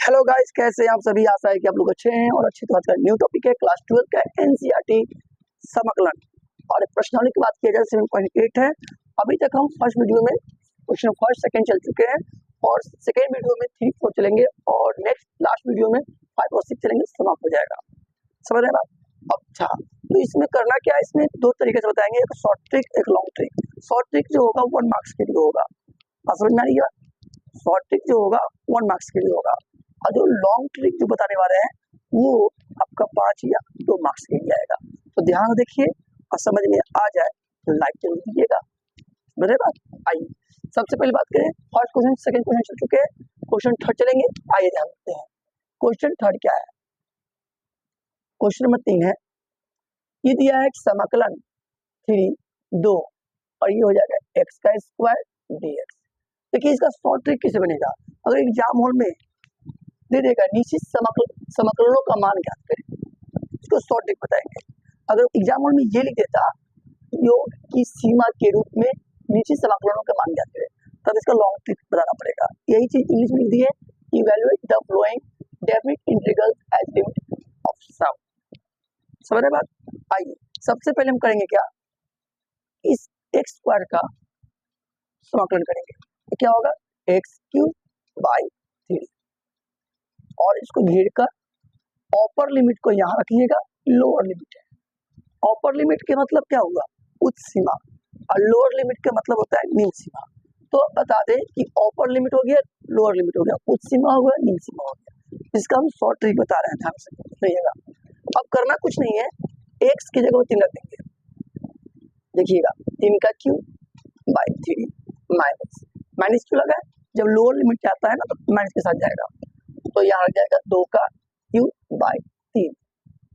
Hello guys, कैसे हैं आप सभी। आशा है कि आप लोग अच्छे हैं और अच्छी। तो आज का न्यू टॉपिक है क्लास 12 का एनसीईआरटी समाकलन और प्रश्नावली की बात की जाए 7.8 है। अभी तक हम फर्स्ट वीडियो में क्वेश्चन फर्स्ट सेकंड चल चुके हैं और सेकंड वीडियो में 3 4 चलेंगे और नेक्स्ट लास्ट वीडियो में 5 और 6 चलेंगे, समाप्त हो जाएगा। समझ रहे हैं बात? अच्छा, तो इसमें करना क्या है, इसमें दो तरीके से बताएंगे, एक शॉर्ट ट्रिक एक लॉन्ग ट्रिक। शॉर्ट ट्रिक जो होगा 1 मार्क्स के लिए होगा, समझ में आ रही है। शॉर्ट ट्रिक जो होगा 1 मार्क्स के लिए होगा और जो लॉन्ग ट्रिक जो बताने वाले हैं वो आपका 5 या 2 मार्क्स के लिए आएगा। तो ध्यान देखिए और समझ में आ जाए तो लाइक जरूर दीजिएगा। मेरे बात आइए, सबसे पहले बात करें फर्स्ट क्वेश्चन सेकंड क्वेश्चन चल चुके हैं, क्वेश्चन थर्ड चलेंगे। आइए ध्यान देते हैं क्वेश्चन थर्ड क्या है। क्वेश्चन नंबर 3 है, ये दिया है समाकलन 3 2 और ये हो जाएगा x का स्क्वायर dx। देखिए इसका शॉर्ट ट्रिक कैसे बनेगा। अगर एग्जाम हॉल में दे देगा निश्चित समाकलनों का मान ज्ञात करें, इसको शॉर्ट ट्रिक बताएंगे। अगर एग्जाम हॉल में ये लिख देता योग की सीमा के रूप में निश्चित समाकलनों का मान ज्ञात करें, तब इसका लॉन्ग ट्रिक बताना पड़ेगा। यही चीज इंग्लिश में लिख दी है, evaluate the following definite integral as limit of sum. समझ रहे बात? आइए सबसे पहले हम करेंगे क्या, इस एक्स स्क्वायर का समाकलन करेंगे तो क्या होगा x³ और इसको घेर कर अपर लिमिट को यहाँ रखिएगा, लोअर लिमिट है। अपर लिमिट के मतलब क्या हुआ, उच्च सीमा, और लोअर लिमिट का मतलब होता है निम्न सीमा। तो बता दें कि अपर लिमिट हो गया, लोअर लिमिट हो गया, उच्च सीमा हो गया, निम्न सीमा हो गया। इसका हम शॉर्ट ट्रिक बता रहे हैं, ध्यान से सुनिएगा। अब करना कुछ नहीं है, x की जगह 3 रख देंगे। देखिएगा 3³/3 माइनस क्यों लगा है, जब लोअर लिमिट आता है ना तो माइनस के साथ जाएगा, तो यहाँ आ जाएगा 2³/3।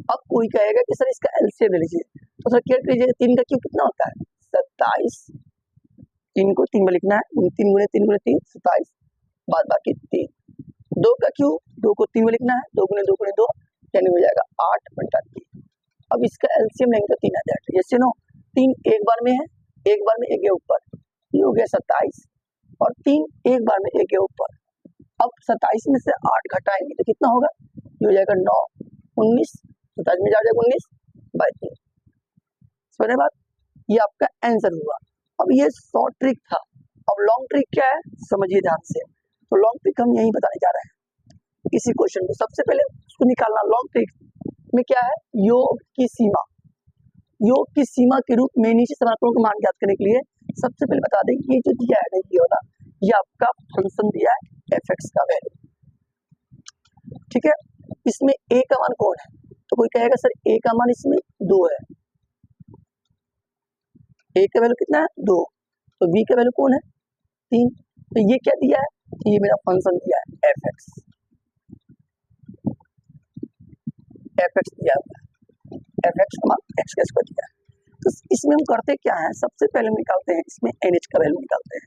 अब कोई कहेगा कि सर इसका एलसीएम ले लीजिए, तो सर क्या कीजिए, 3³ कितना होता है 27। 3 को 3 में लिखना है, 3 × 3 × 3 27 बाद बाकी 3। 2³ 2 को 3 में लिखना है, 2 × 2 × 2 यानी हो जाएगा 8/3। अब इसका एलसीएम लेंगे तो 3 आ जाएगा। जैसे नो 3 एक बार में है, एक बार में एक गया ऊपर, ये हो गया 27 और 3 एक बार में एक गया ऊपर। अब 27 में से 8 घटाएंगे तो कितना होगा, ये हो जाएगा 9 19, 27 में जा जाएगा 19/3। समझे बात? ये आपका आंसर हुआ। अब ये शॉर्ट ट्रिक था। अब लॉन्ग ट्रिक क्या है समझिए ध्यान से। तो लॉन्ग ट्रिक हम यही बताने जा रहे हैं इसी क्वेश्चन को। सबसे पहले उसको निकालना, लॉन्ग ट्रिक में क्या है, योग की सीमा। योग की सीमा के रूप में नीचे समाकलनों को मान ज्ञात करने के लिए सबसे पहले बता दें कि ये जो दिया है ये वाला, ये आपका फंक्शन दिया है f(x) का वैल्यू। ठीक है, इसमें a का मान कौन है, तो कोई कहेगा सर a का मान इसमें 2 है। a का वैल्यू कितना है 2, तो b का वैल्यू कौन है 3। तो ये क्या दिया है, ये मेरा फंक्शन दिया है f(x) दिया है, f(x) का मान x का स्क्वायर दिया है। तो इसमें हम करते क्या है, सबसे पहले हम निकालते हैं इसमें nh का वैल्यू निकालते हैं।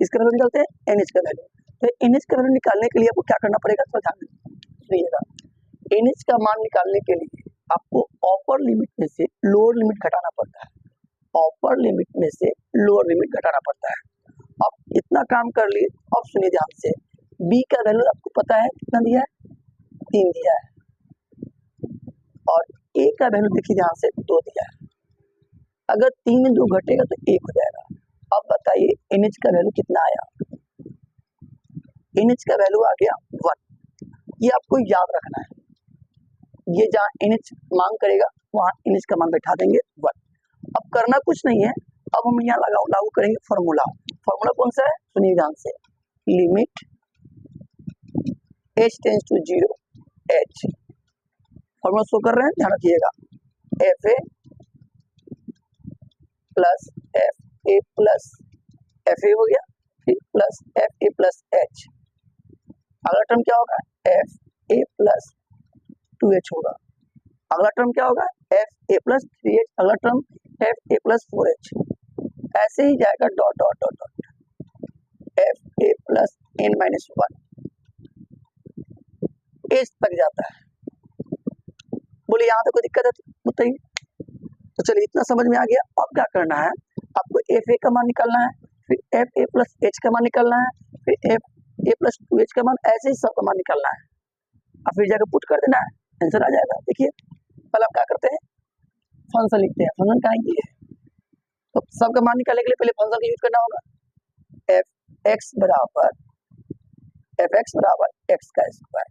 किसका वैल्यू निकालते हैं, nh का वैल्यू। तो nh का वैल्यू निकालने के लिए आपको क्या करना पड़ेगा, तो ध्यान सुनिएगा। nh का मान निकालने के लिए आपको अपर लिमिट में से लोअर लिमिट घटाना पड़ता है, अपर लिमिट में से लोअर लिमिट घटाना पड़ता है। अब इतना काम कर लिए, अब सुनिए ध्यान से, b का वैल्यू आपको पता है कितना दिया है 3 दिया है और a का वैल्यू देखिए ध्यान से 2 दिया है। अगर 3 में 2 घटेगा तो 1 हो जाएगा। अब बताइए nh का वैल्यू कितना आया, nh का वैल्यू आ गया 1। ये आपको याद रखना है, ये जहाँ nh मांग करेगा वहां nh का मान बैठा देंगे 1। अब करना कुछ नहीं है, अब हम यहाँ लागू करेंगे फॉर्मूला। फॉर्मूला कौन सा है सुनिए ध्यान से, limit h tends to 0 h। Formula show कर रहे हैं, ध्यान रखिएगा, fa plus fa plus fa हो गया, फिर प्लस fa प्लस h। अगला टर्म क्या होगा fa प्लस 2h होगा। अगला टर्म क्या होगा fa प्लस 3h। अगला टर्म fa प्लस 4h। ऐसे ही जाएगा dot dot dot dot fa plus n-1 h तक जाता है। बोले यहाँ तक कोई दिक्कत है बताइए। तो चलिए इतना समझ में आ गया। अब क्या करना है, आपको fa का मान निकालना है, फिर fa प्लस h का मान निकालना है, फिर fa प्लस 2h का मान, ऐसे ही सब का मान निकालना है। और फिर जाकर पुट कर देना है, आंसर आ जाएगा। देखिए पहले आप क्या करते हैं, फंक्शन लिखते हैं। फंक्शन क्या है, तो सबका मान निकालने के लिए पहले फंक्शन का यूज करना होगा। एफ एक्स बराबर एक्स का स्क्वायर।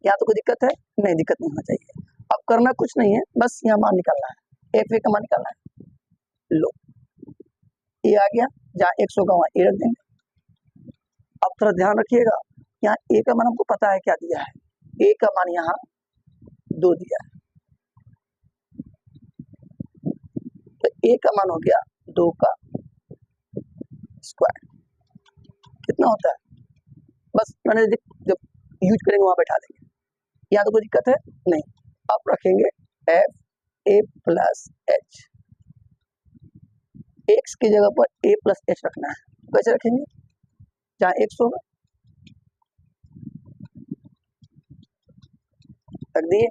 यहाँ तो कोई दिक्कत है नहीं, दिक्कत नहीं होना चाहिए। अब करना कुछ नहीं है, बस यहाँ मान निकालना है, एफ ए का मान निकालना है। लो ये आ गया, जहाँ एक्स होगा वहाँ ए रख देंगे। अब थोड़ा ध्यान रखिएगा, यहाँ ए का मान हमको पता है क्या दिया है, ए का मान यहाँ 2 दिया है, तो ए का मान हो गया 2 का स्क्वायर। कितना होता है, बस मैंने जब यूज करेंगे वहां बैठा देंगे, यहाँ तो कोई दिक्कत है नहीं। अब रखेंगे F A plus H, x की जगह पर ए प्लस एच रखना है। कैसे रखेंगे, जहाँ एक्स होगा रख दिए।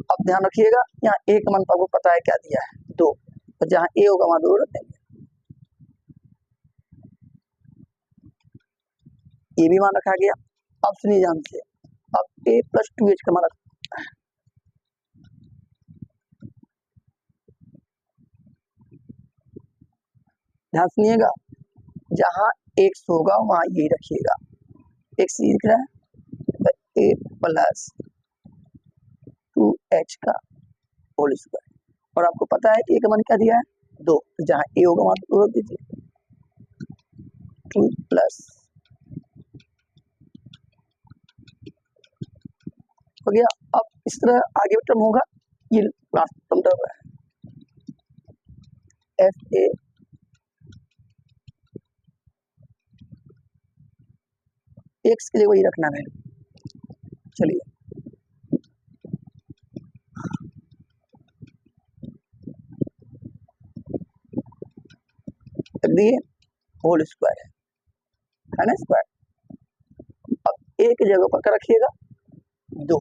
अब ध्यान रखिएगा, यहाँ ए का मान आपको पता है क्या दिया है 2, तो जहाँ ए होगा वहां 2 रख देंगे। ये भी मान रखा गया। अब सुनिए ध्यान से, अब ए प्लस 2h का मान रखना है। ध्यान सुनिएगा, जहां एक्स होगा वहां ये रखिएगा, एक्स ये दिख रहा है, तो ए प्लस 2h का होल स्क्वायर। और आपको पता है ए का मान क्या दिया है 2, तो जहां ए होगा वहां 2 रख दीजिए, 2 प्लस हो गया। अब इस तरह आगे टर्म होगा, ये लास्ट टर्म है एफ ए एक्स के लिए वही रखना है। चलिए दिए होल स्क्वायर है ना, स्क्वायर। अब ए की जगह पर रखिएगा 2,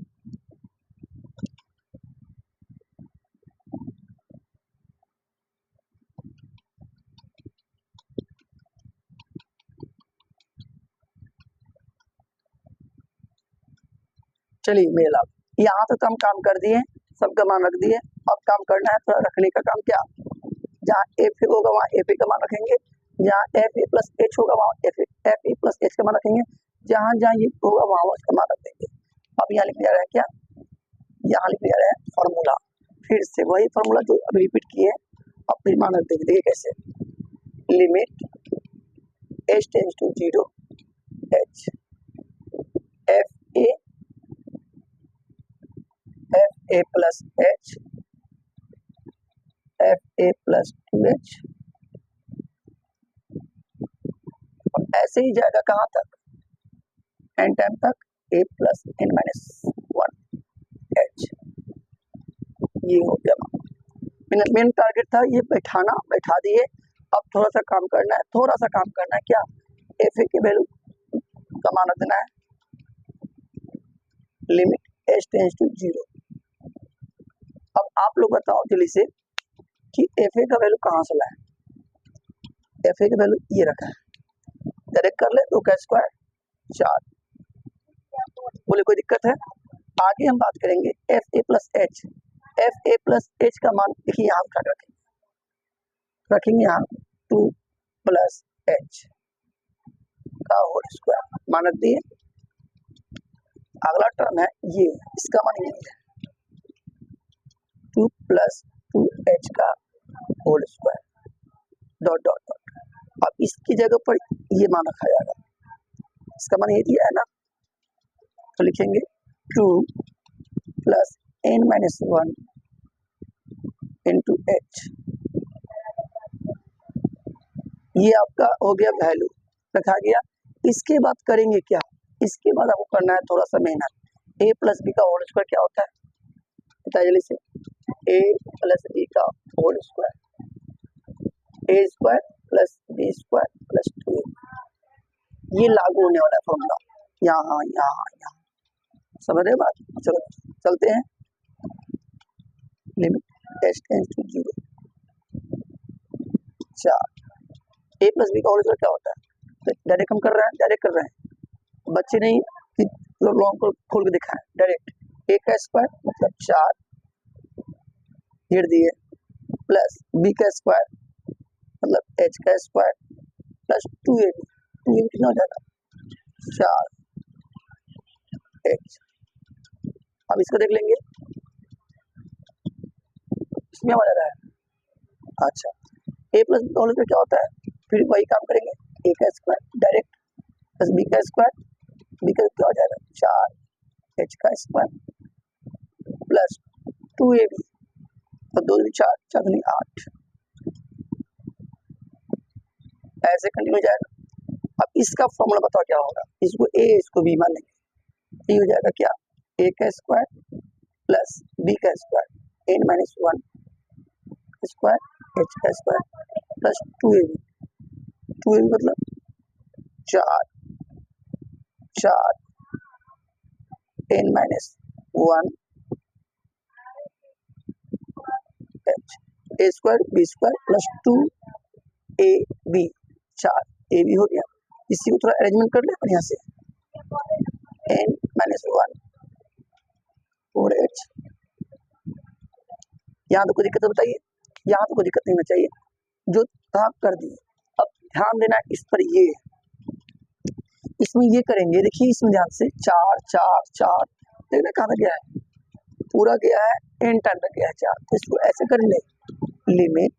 चलिए मेरे लाभ, यहाँ तक तो हम काम कर दिए, सबका मान रख दिए। अब काम करना है थोड़ा रखने का काम, क्या, जहाँ एफ ए होगा वहाँ एफ ए का मान रखेंगे, जहाँ एफ ए प्लस एच होगा वहाँ एफ ए प्लस एच का मान रखेंगे, जहाँ जहाँ ये होगा वहाँ उसका मान रख देंगे। अब यहाँ लिख जा रहा है क्या, यहाँ लिख जा रहा है फॉर्मूला, फिर से वही फॉर्मूला जो अभी रिपीट किए, अब फिर मान रख देंगे। देखिए कैसे, limit H tends to 0 H F A plus H F A plus 2h, और ऐसे ही जाएगा कहाँ तक, एन टाइम तक, ए प्लस एन माइनस 1h। ये हो गया मेन टारगेट था ये बैठाना, बैठा दिए। अब थोड़ा सा काम करना है, थोड़ा सा काम करना है, क्या, एफ ए की वैल्यू का मान रख देना है, लिमिट एच टेंड्स टू 0। अब आप लोग बताओ जल्दी से कि एफ ए का वैल्यू कहाँ से लाए, एफ ए का वैल्यू ये रखा है, डायरेक्ट कर ले, 2 का स्क्वायर 4, बोले कोई दिक्कत है। आगे हम बात करेंगे F A plus H, F A plus H का मान देखिए यहाँ क्या रखेंगे यहाँ 2 प्लस एच का होल स्क्वायर मान रख दिए। अगला टर्म है ये, इसका मान ये है 2 प्लस 2h का whole square dot dot dot. अब इसकी जगह पर ये मान रखा जाएगा, इसका मान ये दिया है ना, तो लिखेंगे 2 plus n minus 1 into H. ये आपका हो गया वैल्यू रखा गया। इसके बाद करेंगे क्या, इसके बाद आपको करना है थोड़ा सा मेहनत। ए प्लस बी का होल स्क्वायर क्या होता है बताइए जल्दी से, ए प्लस बी का whole square, A square plus B square plus 2। ये लागू होने वाला है फॉर्मूला, यहाँ यहाँ यहाँ, समझ रहे बात। चलो चलते हैं, limit H tends to 0 4, A plus B का होल स्क्वायर क्या होता है, तो डायरेक्ट हम कर रहे हैं, डायरेक्ट कर रहे हैं, बच्चे नहीं कि इसको लॉन्ग को खोल के दिखाएं डायरेक्ट, a का स्क्वायर मतलब 4 घेर दिए प्लस b का स्क्वायर मतलब h का स्क्वायर प्लस 2ab, 2ab कितना हो जाएगा 4h। अब इसको देख लेंगे इसमें आ रहा है, अच्छा a प्लस b होने पे क्या होता है, फिर वही काम करेंगे, a का स्क्वायर डायरेक्ट प्लस b का स्क्वायर, b का क्या हो जाएगा 4h का स्क्वायर प्लस 2ab, तो 2 4 4 दूनी 8, ऐसे कंटिन्यू जाएगा। अब इसका फॉर्मूला बताओ क्या होगा, इसको a इसको b मान लेंगे, ये हो जाएगा क्या a का स्क्वायर प्लस b का square n minus 1 square h का स्क्वायर प्लस 2ab, 2ab मतलब 4 n minus 1 h, a square b square plus 2ab, 4ab हो गया। इसी को थोड़ा अरेंजमेंट कर ले बढ़िया से, n माइनस 1 4h, यहाँ तो कोई दिक्कत बताइए, यहाँ तो कोई दिक्कत नहीं होना चाहिए, जो था कर दिए। अब ध्यान देना इस पर, ये इसमें ये करेंगे, देखिए इसमें ध्यान से 4 4 4 देखना कहाँ तक गया है, पूरा गया है n टाइम तक गया है 4, तो इसको ऐसे कर ले limit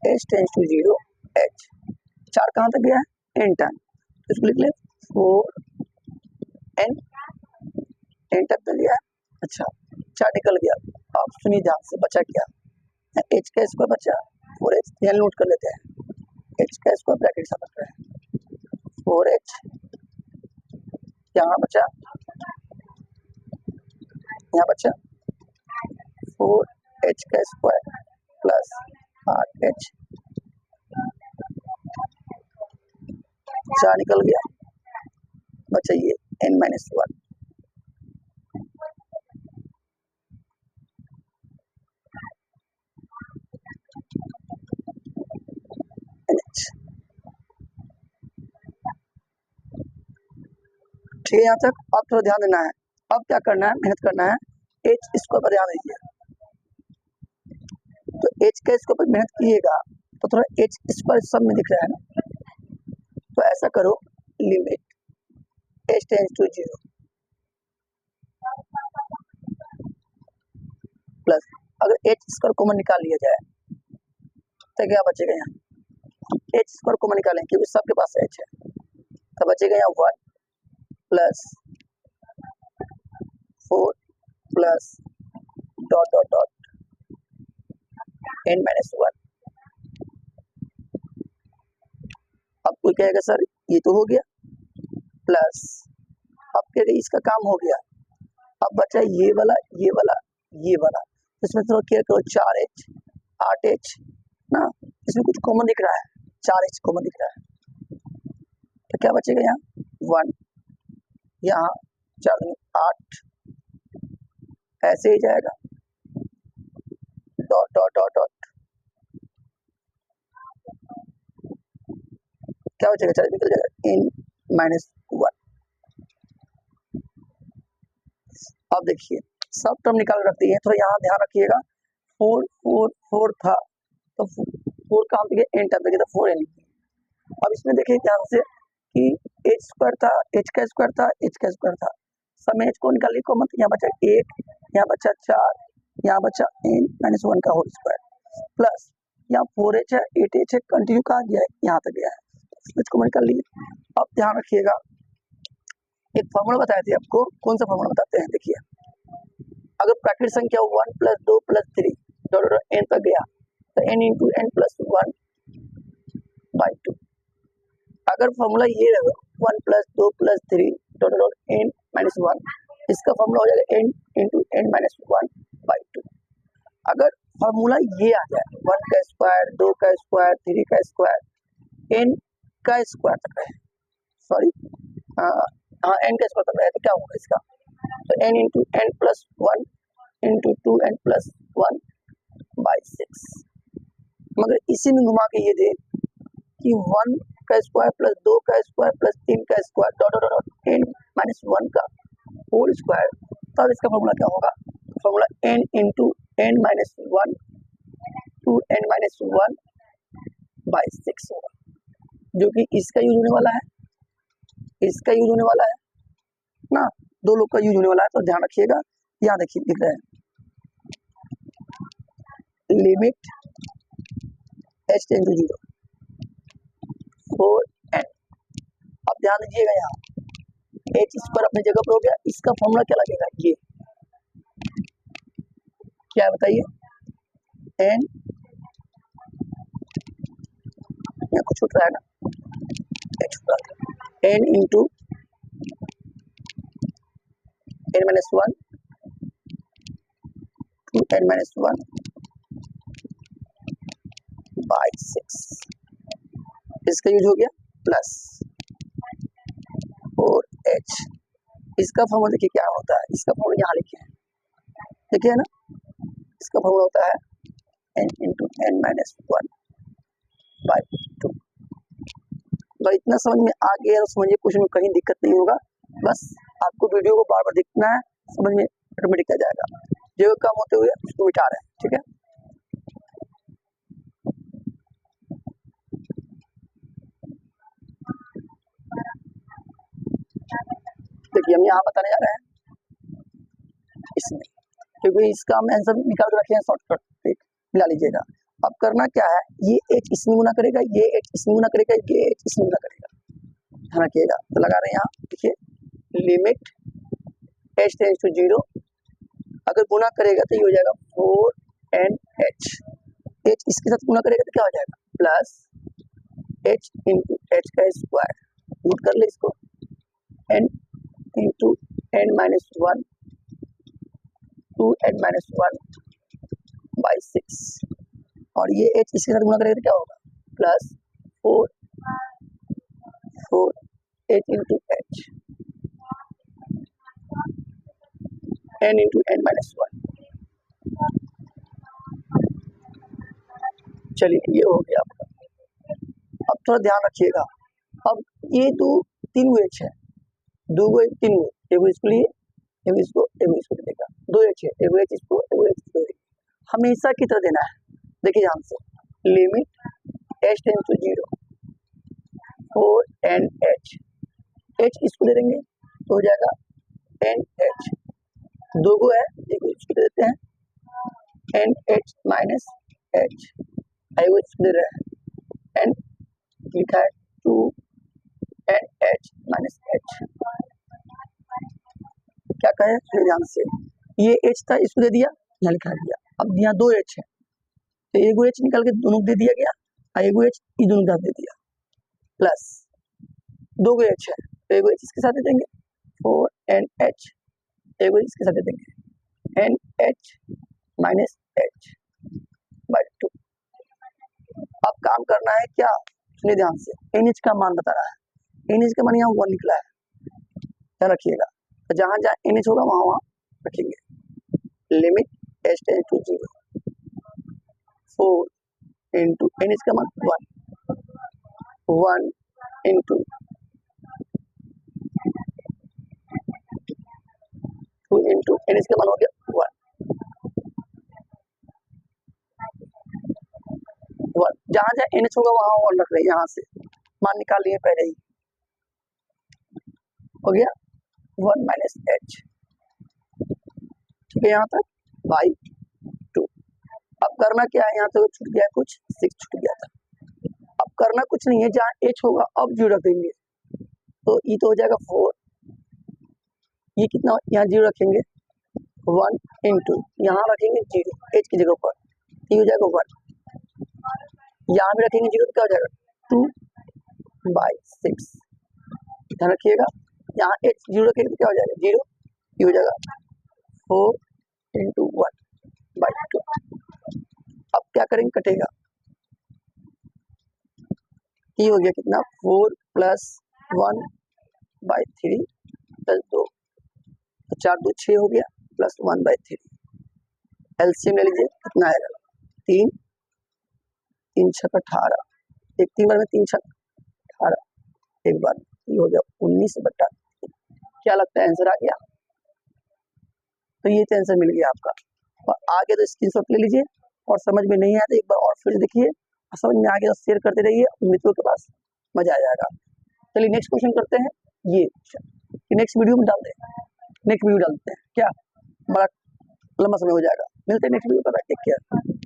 h tends to 0 h, 4 कहाँ तक गया है n टाइम, तो इसको लिख ले 4n तक गया है। अच्छा 4 निकल गया, आप सुनिए ध्यान से, बचा क्या h का स्क्वायर बचा 4h, यहाँ नोट कर लेते हैं, h का स्क्वायर ब्रैकेट से बच रहा है 4h, यहाँ बचा 4h का स्क्वायर प्लस 8h, 4 निकल गया, बचा ये n माइनस 1, ठीक है यहाँ तक। अब थोड़ा ध्यान देना है, अब क्या करना है, मेहनत करना है, h स्क्वायर पर ध्यान दीजिए, तो h के स्क्वायर पर मेहनत कीजिएगा तो थोड़ा h स्क्वायर सब में दिख रहा है ना, तो ऐसा करो limit h tends to 0 plus, अगर h स्क्वायर कॉमन निकाल लिया जाए तो क्या बचेगा, यहाँ h स्क्वायर कॉमन निकालें क्योंकि सबके पास h है, तो बचेगा यहाँ 1 plus 4 plus dot dot dot n minus 1। अब कोई कहेगा सर ये तो हो गया प्लस, अब कहेगा इसका काम हो गया, अब बचा ये वाला ये वाला ये वाला, इसमें थोड़ा क्या करो 4h 8h ना, इसमें कुछ कॉमन दिख रहा है, 4h कॉमन दिख रहा है, तो क्या बचेगा यहाँ 1, यहाँ 4 8, ऐसे ही जाएगा डॉट डॉट डॉट डॉट, क्या बचेगा 4 निकल जाएगा n माइनस 1। अब देखिए सब टर्म निकाल रख दिए, थोड़ा यहाँ ध्यान रखिएगा, 4 4 4 था तो 4 कहाँ पे गया n टाइम पे गया था 4n। अब इसमें देखिए ध्यान से कि h स्क्वायर था, h का स्क्वायर था, h का स्क्वायर था, सब में h को निकाल ली कॉमन, यहाँ बचा 1, यहाँ बचा 4, यहाँ बचा n माइनस 1 का होल स्क्वायर प्लस यहाँ 4h है 8h है, कंटिन्यू कहाँ गया है यहाँ तक गया है, इसको निकाल लिए। अब ध्यान रखिएगा एक फॉर्मूला बताए थे आपको, कौन सा फॉर्मूला बताते हैं, देखिए अगर प्राकृतिक संख्या 1 plus 2 plus 3 dot dot n तक गया तो n into n plus 1 by 2, अगर फॉर्मूला ये रहेगा 1 plus 2 plus 3 dot dot n minus 1, इसका फॉर्मूला हो जाएगा n into n minus 1 by 2। अगर फॉर्मूला ये आ जाए 1 का स्क्वायर 2 का स्क्वायर 3 का स्क्वायर n का स्क्वायर तक रहे, सॉरी हाँ n का स्क्वायर तक रहे, तो क्या होगा इसका, तो n into n plus 1 into 2n plus 1 by 6, मगर इसी में घुमा के ये दे कि 1 का स्क्वायर प्लस 2 का स्क्वायर प्लस 3 का square dot dot dot n minus 1 का होल स्क्वायर, तब इसका फॉर्मूला क्या होगा? Formula n into n minus 1 to n minus 1 by 6 होगा, जो कि इसका यूज होने वाला है, इसका यूज होने वाला है ना, दो लोग का यूज होने वाला है। तो ध्यान रखिएगा, यहाँ देखिए लिख रहे हैं limit h tend to 0 4n। अब ध्यान दीजिएगा, यहाँ h स्क्वायर अपनी जगह पर हो गया, इसका फॉर्मूला क्या लगेगा? ये क्या है बताइए? n, यहाँ कुछ छूट रहा है ना, n into n minus 1 to n minus 1 by 6, इसका यूज हो गया प्लस 4h। इसका फॉर्मूला देखिए क्या होता है, इसका फॉर्मूला यहाँ लिखे हैं, देखिए ना, इसका फॉर्मूला होता है n into n minus 1 by 2। तो इतना समझ में आ गया तो समझिए कुछ में कहीं दिक्कत नहीं होगा, बस आपको वीडियो को बार बार देखना है, समझ में ऑटोमेटिक आ जाएगा। जो कम होते हुए उसको मिटा रहे हैं, ठीक है। देखिए हम यहाँ बताने जा रहे हैं इसमें, क्योंकि इसका हम आंसर निकाल के रखे हैं शॉर्टकट, ठीक, मिला लीजिएगा। अब करना क्या है, ये h इसमें गुना करेगा, ये h इसमें गुना करेगा, ये h इसमें गुना करेगा, ध्यान रखिएगा। तो लगा रहे हैं यहाँ, देखिए लिमिट h टेंड्स टू 0, अगर गुना करेगा तो ये हो जाएगा 4nh, h इसके साथ गुना करेगा तो क्या हो जाएगा? प्लस h इंटू h का स्क्वायर, रूट कर ले इसको, n into n minus 1 to n minus 1 by 6, और ये h इसके साथ गुना करेगा तो क्या होगा? Plus 4h into h n into n minus 1। चलिए ये हो गया आपका। अब थोड़ा ध्यान रखिएगा, अब ये दो तीन h है, दो गो तीन गो, एगो इसको लिए, एगो इसको देगा, दो h है, एगो h इसको, एगो h इसको, हमेशा की तरह देना है। देखिए ध्यान से, limit h tends to 0 4nh, h इसको दे देंगे तो हो जाएगा nh, दो गो है, एक इसको दे देते हैं nh माइनस h, एगो इसको दे रहे हैं n, लिखा है 2nh माइनस h। क्या कहे ध्यान से, ये h था, इसको दे दिया, यहाँ लिखा दिया। अब यहाँ दो h है, तो एगो h निकाल के दोनों दे दिया गया, और एगो h ये दोनों का दे दिया, प्लस दो गो h है, तो एगो h इसके साथ दे देंगे 4nh, एगो इसके साथ दे देंगे nh माइनस h बाई 2। अब काम करना है क्या, सुनिए ध्यान से, nh का मान बता रहा है, nh का मान यहाँ 1 निकला है, ध्यान रखिएगा। तो जहां जहां nh होगा वहां वहां रखेंगे, limit h tends to 0 4 into nh का मान 1 इंटू 2 इंटू nh का मान हो गया 1। जहां जहां nh होगा वहां 1 रख रहे हैं, यहाँ से मान निकाल लिए पहले ही, हो गया 1 माइनस h, ठीक है, यहाँ तक बाई 2। अब करना क्या है, यहाँ तक छूट गया कुछ, 6 छूट गया था। अब करना कुछ नहीं है, जहाँ h होगा अब 0 रख देंगे, तो ये तो हो जाएगा 4, ये कितना, यहाँ 0 रखेंगे 1 इंटू यहाँ रखेंगे 0 h की जगह पर, ये हो जाएगा 1, यहाँ भी रखेंगे 0 तो क्या हो जाएगा 2 बाई 6, ध्यान रखिएगा। यहाँ h 0 रखेंगे तो क्या हो जाएगा 0, ये हो जाएगा 4 इंटू 1 बाई 2। अब क्या करेंगे, कटेगा, ये हो गया कितना 4 प्लस 1 बाई 3 प्लस 2, तो 4 2 6 हो गया, प्लस 1 बाई 3, एलसीएम ले लीजिए, कितना आएगा 3 3 6 18, एक 3 बार में 3 6 और एक बार ये हो गया 19/, क्या लगता है आंसर आ गया? तो ये आंसर मिल गया आपका। और आगे तो स्क्रीनशॉट ले लीजिए, और समझ में नहीं आया तो एक बार और फिर देखिए, समझ में आ गया तो शेयर करते रहिए मित्रों के पास, मजा आ जाएगा। चलिए नेक्स्ट क्वेश्चन करते हैं, ये नेक्स्ट वीडियो में डाल दें, नेक्स्ट वीडियो डालते हैं क्या, बड़ा लंबा समय हो जाएगा। मिलते हैं नेक्स्ट वीडियो पर, टेक केयर।